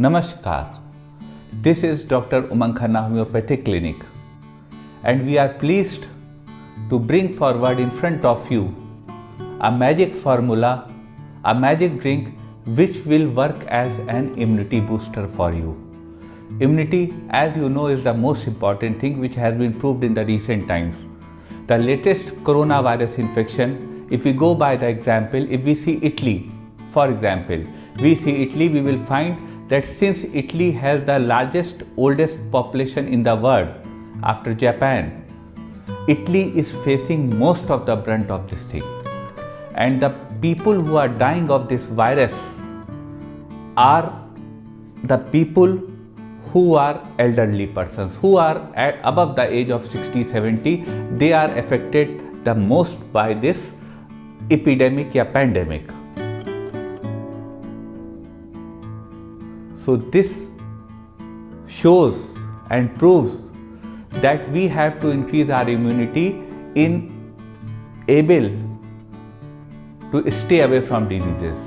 Namaskar. This is Dr. Umang Khanna Homeopathic Clinic, and we are pleased to bring forward in front of you a magic formula, a magic drink which will work as an immunity booster for you. Immunity, as you know, is the most important thing which has been proved in the recent times. The latest coronavirus infection, if we go by the example, if we see Italy, for example, we will find that since Italy has the largest, oldest population in the world after Japan, Italy is facing most of the brunt of this thing. And the people who are dying of this virus are the people who are elderly persons, who are above the age of 60-70. They are affected the most by this epidemic or pandemic. So this shows and proves that we have to increase our immunity in able to stay away from diseases,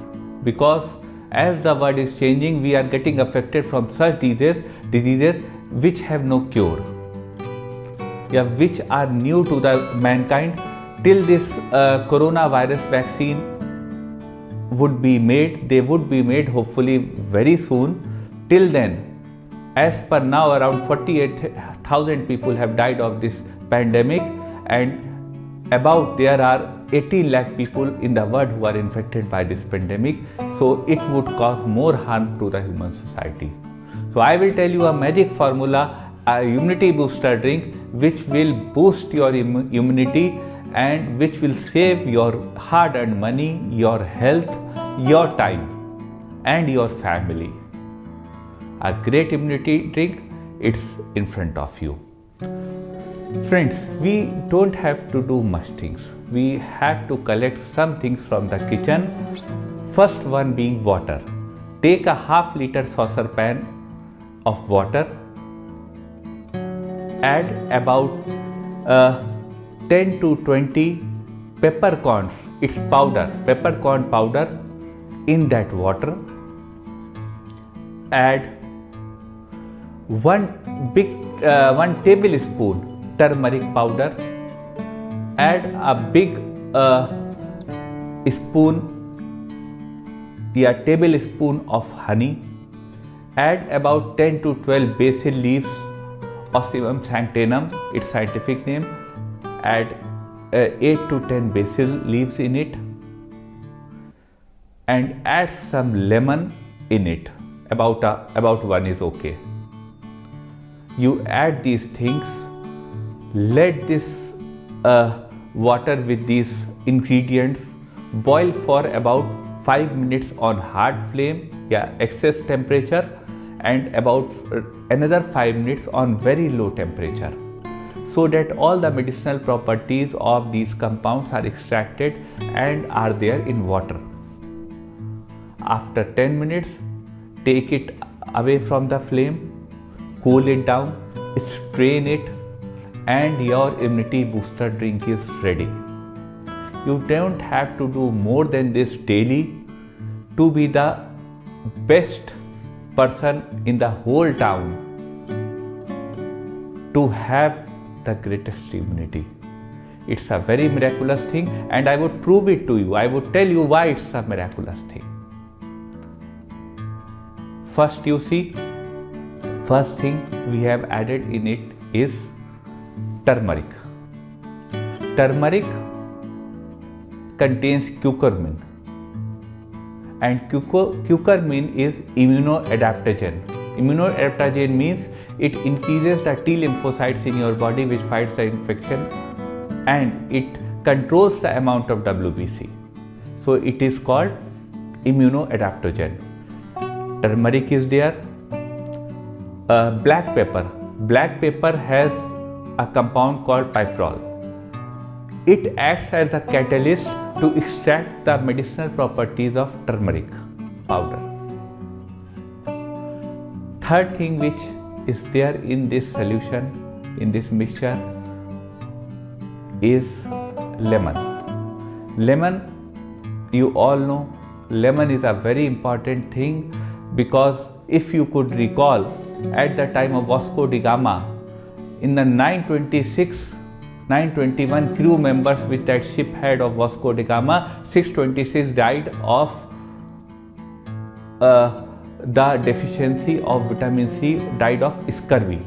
because as the world is changing, we are getting affected from such diseases which have no cure, which are new to the mankind. Till this coronavirus vaccine would be made, they would be made hopefully very soon. Till then, as per now, around 48,000 people have died of this pandemic, and about there are 18 lakh people in the world who are infected by this pandemic. So it would cause more harm to the human society. So I will tell you a magic formula, a immunity booster drink which will boost your immunity and which will save your hard-earned money, your health, your time and your family. A great immunity drink, it's in front of you. Friends, we don't have to do much things. We have to collect some things from the kitchen. First one being water. Take a half liter saucer pan of water. Add about 10 to 20 peppercorns, it's powder, peppercorn powder in that water. Add 1 tablespoon turmeric powder. Add a big tablespoon of honey. Add about 10 to 12 basil leaves, Ocimum sanctinum, its scientific name. Add 8 to 10 basil leaves in it, and add some lemon in it. About one is okay. You add these things, let this water with these ingredients boil for about 5 minutes on hard flame, excess temperature, and about another 5 minutes on very low temperature, so that all the medicinal properties of these compounds are extracted and are there in water. After 10 minutes, take it away from the flame, cool it down, strain it, and your immunity booster drink is ready. You don't have to do more than this daily to be the best person in the whole town to have the greatest immunity. It's a very miraculous thing, and I would prove it to you. I would tell you why it's a miraculous thing. First, you see, first thing we have added in it is turmeric. Turmeric contains curcumin, and curcumin is immunoadaptogen. Immunoadaptogen means it increases the T lymphocytes in your body which fights the infection, and it controls the amount of WBC. So it is called immunoadaptogen. Turmeric is there. Black pepper. Black pepper has a compound called pyrrole. It acts as a catalyst to extract the medicinal properties of turmeric powder. Third thing which is there in this solution, in this mixture, is lemon. Lemon, you all know, lemon is a very important thing because if you could recall, at the time of Vasco da Gama, in the 921 crew members which that ship had of Vasco da Gama, 626 died of the deficiency of vitamin C, died of scurvy.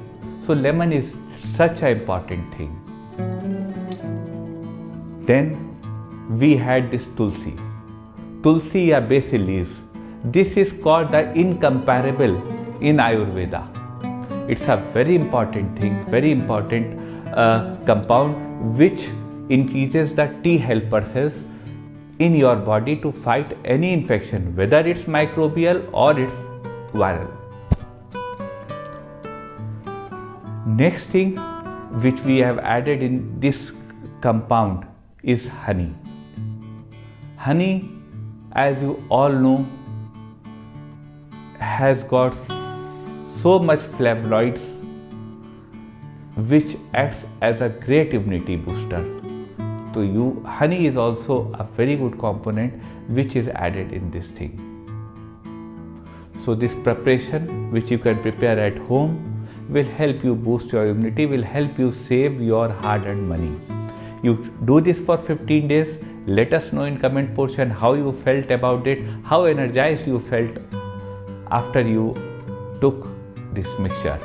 So lemon is such an important thing. Then we had this tulsi or basil leaves. This is called the incomparable in Ayurveda. It's a very important thing, very important compound which increases the T helper cells in your body to fight any infection, whether it's microbial or it's viral. Next thing which we have added in this compound is honey. Honey, as you all know, has got so much flavonoids which acts as a great immunity booster. So honey is also a very good component which is added in this thing. So this preparation which you can prepare at home will help you boost your immunity, will help you save your hard-earned money. You do this for 15 days. Let us know in comment portion how you felt about it, how energized you felt after you took this mixture.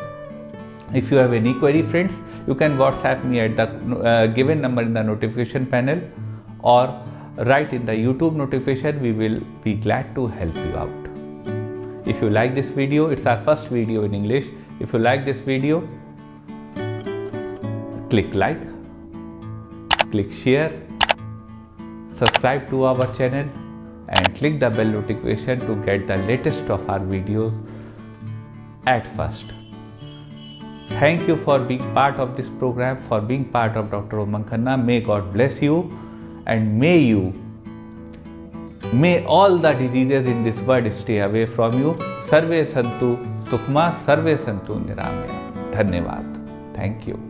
If you have any query, friends, you can WhatsApp me at the given number in the notification panel or write in the YouTube notification. We will be glad to help you out. If you like this video, it's our first video in English. If you like this video, click like, click share, subscribe to our channel and click the bell notification to get the latest of our videos at first. Thank you for being part of this program, for being part of Dr. Umang Khanna. May God bless you and may all the diseases in this world stay away from you. Sarve Santu Sukhma, Sarve Santu Niramya. Dhanyavad. Thank you.